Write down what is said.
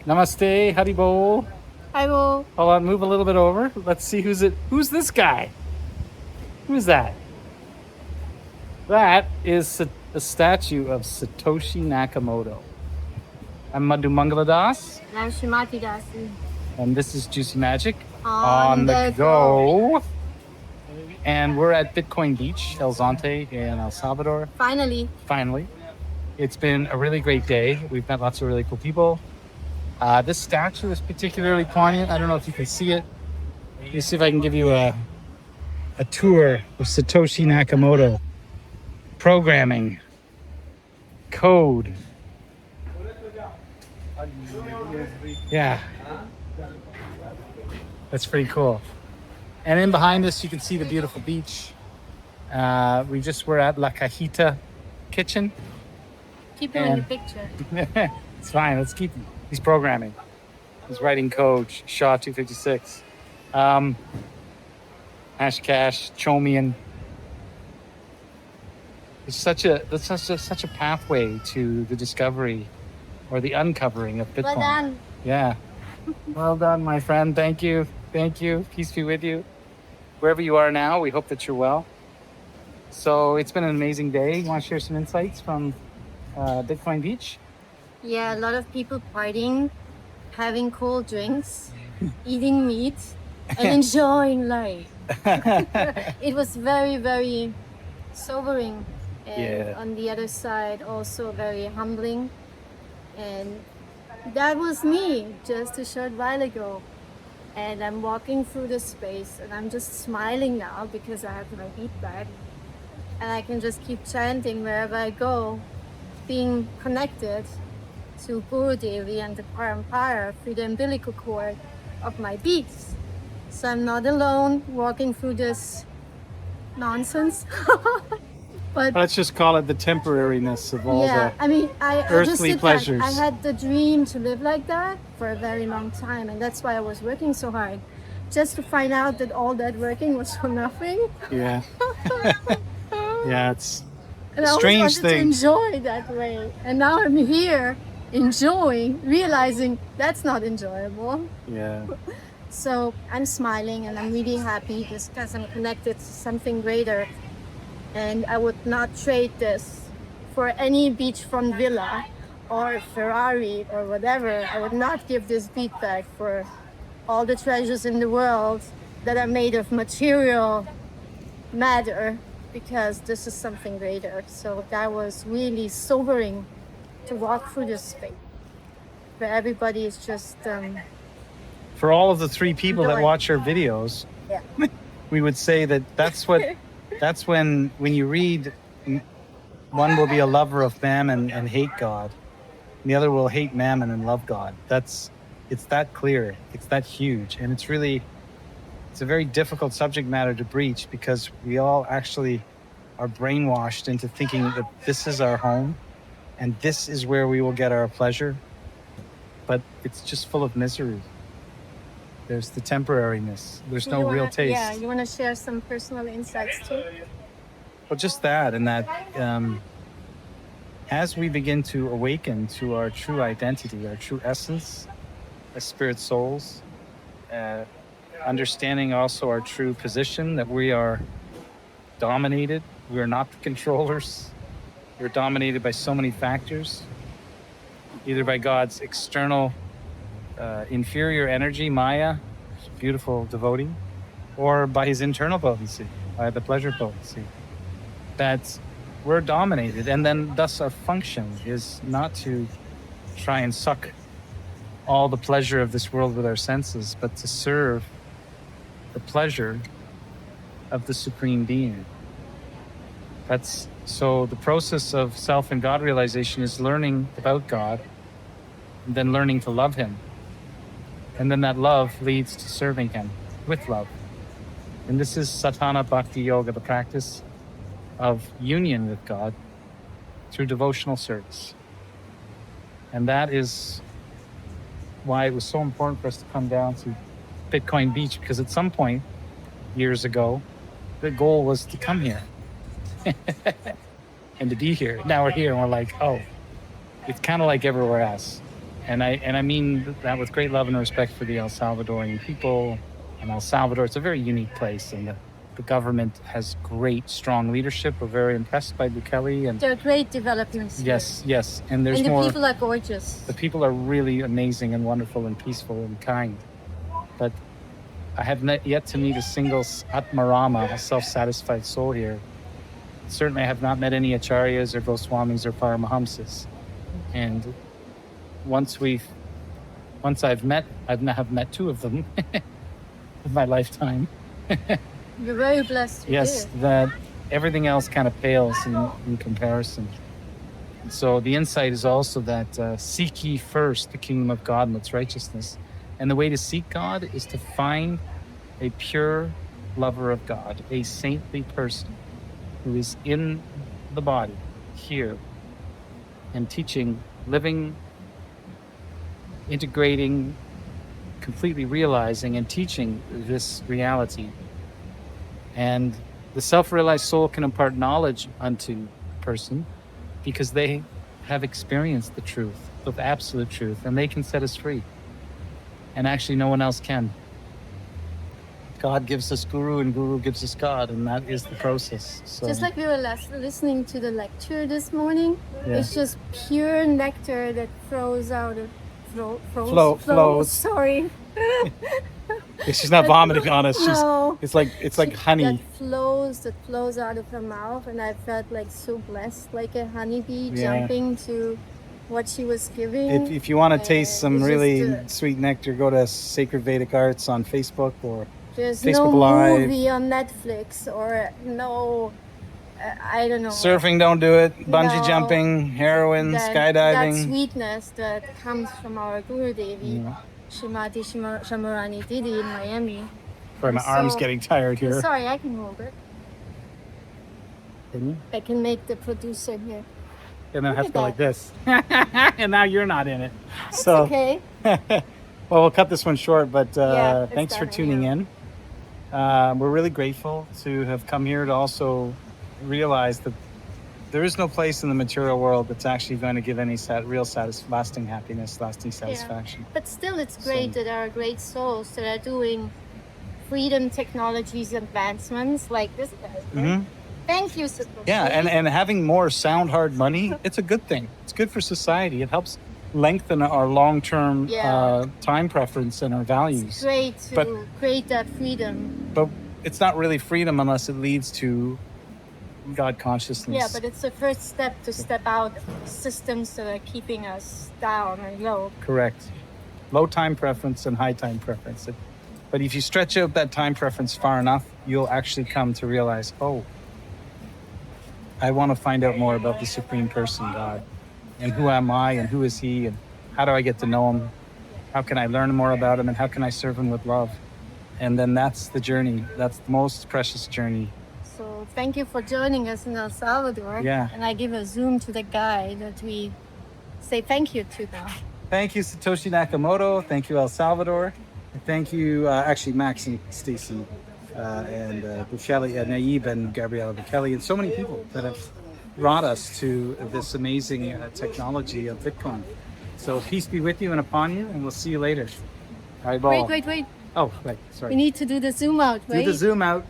Namaste, Haribo. I will. Hold on, move a little bit over. Let's see who's it. Who's this guy? Who's that? That is a statue of Satoshi Nakamoto. I'm Madhu Mangaladas, I'm Shrimati Dasi. and this is JuicyMagiK On the the go. And we're at Bitcoin Beach, El Zonte in El Salvador. Finally. It's been a really great day. We've met lots of really cool people. This statue is particularly poignant. I don't know if you can see it. Let me see if I can give you a tour of Satoshi Nakamoto. Programming. Code. Yeah. That's pretty cool. And in behind us, you can see the beautiful beach. We just were at La Cajita Kitchen. Keep doing the picture. It's fine. Let's keep him. He's programming. He's writing code. Shaw 256. Hashcash, Chomian. It's such a pathway to the discovery or the uncovering of Bitcoin. Well done. Yeah. Well done, my friend. Thank you. Peace be with you. Wherever you are now, we hope that you're well. So it's been an amazing day. You want to share some insights from Bitcoin Beach? Yeah, a lot of people partying, having cold drinks, eating meat, and enjoying life. It was very, very sobering. And on the other side, also very humbling. And that was me just a short while ago. And I'm walking through the space and I'm just smiling now because I have my beat back. And I can just keep chanting wherever I go, being connected to Guru Devi and the Parampara through the umbilical cord of my beats. So I'm not alone walking through this nonsense. But let's just call it the temporariness of all I earthly just pleasures. I had the dream to live like that for a very long time, and that's why I was working so hard, just to find out that all that working was for nothing. Yeah. Yeah, it's and a strange thing. I always wanted to enjoy that way, and now I'm here enjoying, realizing that's not enjoyable. Yeah. So I'm smiling and I'm really happy just because I'm connected to something greater. And I would not trade this for any beachfront villa or Ferrari or whatever. I would not give this beat back for all the treasures in the world that are made of material matter, because this is something greater. So that was really sobering to walk through this space where everybody is just... for all of the 3 people that watch our videos, we would say that's when you read, one will be a lover of Mammon and hate God, and the other will hate Mammon and love God. It's that clear, it's that huge, and it's a very difficult subject matter to breach, because we all actually are brainwashed into thinking that this is our home and this is where we will get our pleasure, but it's just full of misery. There's the temporariness. There's no real taste. Yeah, you want to share some personal insights too? Well, just that, and that as we begin to awaken to our true identity, our true essence as spirit souls, understanding also our true position, that we are dominated. We are not the controllers. We're dominated by so many factors, either by God's external inferior energy, Maya, beautiful devotee, or by his internal potency, by the pleasure potency. That we're dominated, and then thus our function is not to try and suck all the pleasure of this world with our senses, but to serve the pleasure of the Supreme Being. So the process of self and God realization is learning about God, and then learning to love him. And then that love leads to serving him with love. And this is Sadhana Bhakti Yoga, the practice of union with God through devotional service. And that is why it was so important for us to come down to Bitcoin Beach, because at some point, years ago, the goal was to come here and to be here. Now we're here and we're like, oh, it's kind of like everywhere else. And I mean that with great love and respect for the El Salvadorian people and El Salvador. It's a very unique place, and the government has great, strong leadership. We're very impressed by Bukele, and There are great developments here. yes, and there's And the more. people are gorgeous. The people are really amazing and wonderful and peaceful and kind. But I have not yet to meet a single Atmarama, a self-satisfied soul here. Certainly I have not met any Acharyas or Goswamis or Paramahamsas. And once I've met two of them in my lifetime. You're very blessed. Yes, that everything else kind of pales in comparison. So the insight is also that seek ye first the kingdom of God and its righteousness. And the way to seek God is to find a pure lover of God, a saintly person who is in the body here and teaching, living, integrating, completely realizing and teaching this reality. And the self-realized soul can impart knowledge unto a person because they have experienced the truth, the absolute truth, and they can set us free. And actually no one else can. God gives us Guru and Guru gives us God, and that is the process. So, Just like we were listening to the lecture this morning, Yeah. it's just pure nectar that flows out of flows. Sorry. she's not vomiting on us. No. It's like honey. That flows out of her mouth, and I felt like so blessed, like a honeybee Yeah. jumping to what she was giving. If you want to taste some it's really just, sweet nectar, go to Sacred Vedic Arts on Facebook or there's Facebook no Live. movie on Netflix or no, I don't know. Surfing, don't do it. Bungee No. jumping, heroin, That skydiving. sweetness that comes from our Guru Devi, Yeah. Shrimati Shamarani Didi in Miami. Sorry, my So- arm's getting tired here. Sorry, I can hold it. Can you? I can make the producer here. And then I have to Look go at like this. And now you're not in it. So, Okay. well, we'll cut this one short, but Yeah, it's thanks for done tuning anyhow. in. We're really grateful to have come here to also realize that there is no place in the material world that's actually going to give any real lasting happiness, lasting satisfaction. But still, it's great So- that there are great souls that are doing freedom technologies advancements like this guy. Mhm. Thank you, Satoshi. Yeah, and having more sound hard money, it's a good thing. It's good for society. It helps lengthen our long-term Yeah. time preference and our values. It's great to But- create that freedom. But it's not really freedom unless it leads to God consciousness. Yeah, but it's the first step to step out of systems that are keeping us down and low. Correct. Low time preference and high time preference. But if you stretch out that time preference far enough, you'll actually come to realize, oh, I want to find out more about the Supreme Person, God. And who am I and who is He and how do I get to know Him? How can I learn more about Him and how can I serve Him with love? And then that's the journey. That's the most precious journey. So thank you for joining us in El Salvador. Yeah. And I give a zoom to the guy that we say thank you to now. Thank you, Satoshi Nakamoto. Thank you, El Salvador. And thank you, actually, Max and Stacy, and Bukele, Naib and Gabriella Bukele, and so many people that have brought us to this amazing technology of Bitcoin. So peace be with you and upon you, and we'll see you later. All right, ball. Wait. Oh, right, sorry. We need to do the zoom out, Do right? the zoom out.